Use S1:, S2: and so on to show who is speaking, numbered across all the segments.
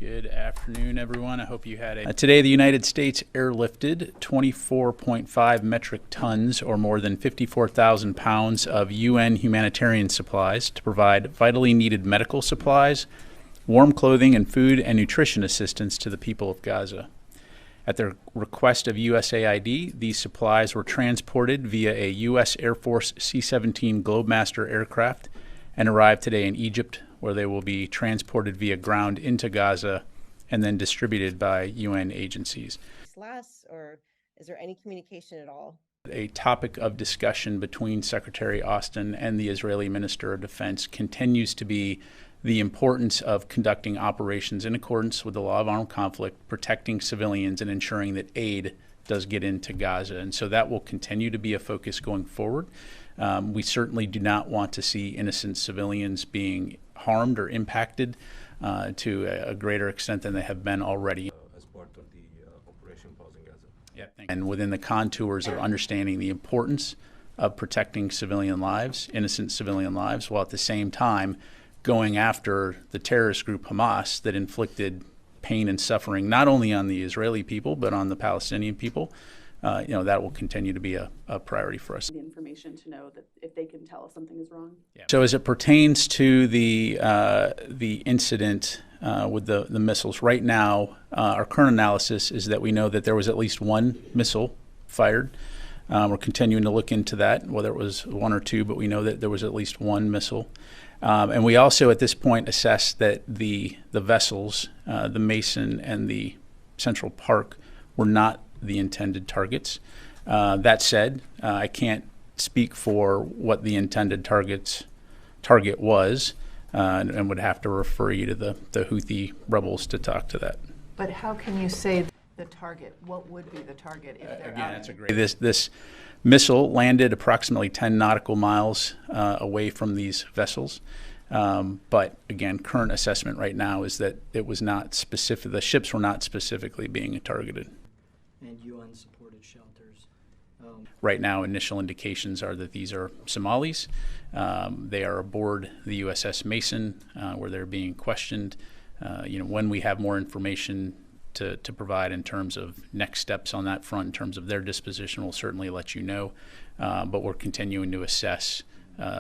S1: Good afternoon, everyone. I hope you had a... Today, the United States airlifted 24.5 metric tons, or more than 54,000 pounds, of UN humanitarian supplies to provide vitally needed medical supplies, warm clothing, and food and nutrition assistance to the people of Gaza. At the request of USAID, these supplies were transported via a U.S. Air Force C-17 Globemaster aircraft and arrived today in Egypt, where they will be transported via ground into Gaza and then distributed by UN agencies.
S2: Or is there any communication at all?
S1: A topic of discussion between Secretary Austin and the Israeli Minister of Defense continues to be the importance of conducting operations in accordance with the law of armed conflict, protecting civilians, and ensuring that aid does get into Gaza. And so that will continue to be a focus going forward. We certainly do not want to see innocent civilians being harmed or impacted to a greater extent than they have been already.
S3: As part of the Operation Pausing Gaza.
S1: Yeah, and within the contours of understanding the importance of protecting civilian lives, innocent civilian lives, while at the same time going after the terrorist group Hamas that inflicted pain and suffering not only on the Israeli people but on the Palestinian people. That will continue to be a priority for us.
S4: The information to know that if they can tell us something is wrong.
S1: Yeah. So as it pertains to the incident with the missiles, right now our current analysis is that we know that there was at least one missile fired. We're continuing to look into that, whether it was one or two, but we know that there was at least one missile. And we also at this point assess that the vessels, the Mason and the Central Park, were not the intended targets. That said, I can't speak for what the intended target was, and would have to refer you to the Houthi rebels to talk to that.
S5: But how can you say the target? What would be the target if they're
S1: again, that's a great. This missile landed approximately 10 nautical miles away from these vessels. But again, current assessment right now is that it was not specific. The ships were not specifically being targeted.
S6: And UN-supported shelters.
S1: Right now, initial indications are that these are Somalis. They are aboard the USS Mason, where they're being questioned. When we have more information to provide in terms of next steps on that front, in terms of their disposition, we'll certainly let you know. But we're continuing to assess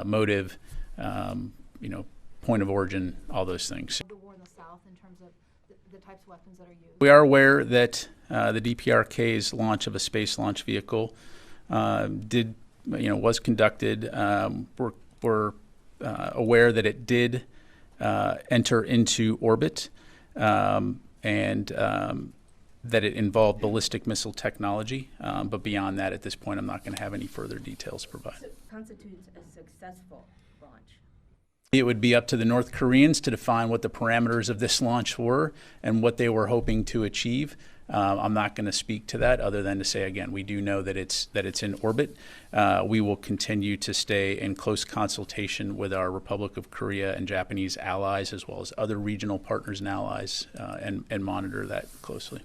S1: motive, point of origin, all those things.
S7: The war in the South in terms of the types of weapons that are used.
S1: We are aware that the DPRK's launch of a space launch vehicle was conducted. We're aware that it did enter into orbit and that it involved ballistic missile technology. But beyond that, at this point, I'm not going to have any further details to provide.
S2: So constitutes a successful launch?
S1: It would be up to the North Koreans to define what the parameters of this launch were and what they were hoping to achieve. I'm not going to speak to that other than to say, again, we do know that it's in orbit. We will continue to stay in close consultation with our Republic of Korea and Japanese allies, as well as other regional partners and allies, and monitor that closely.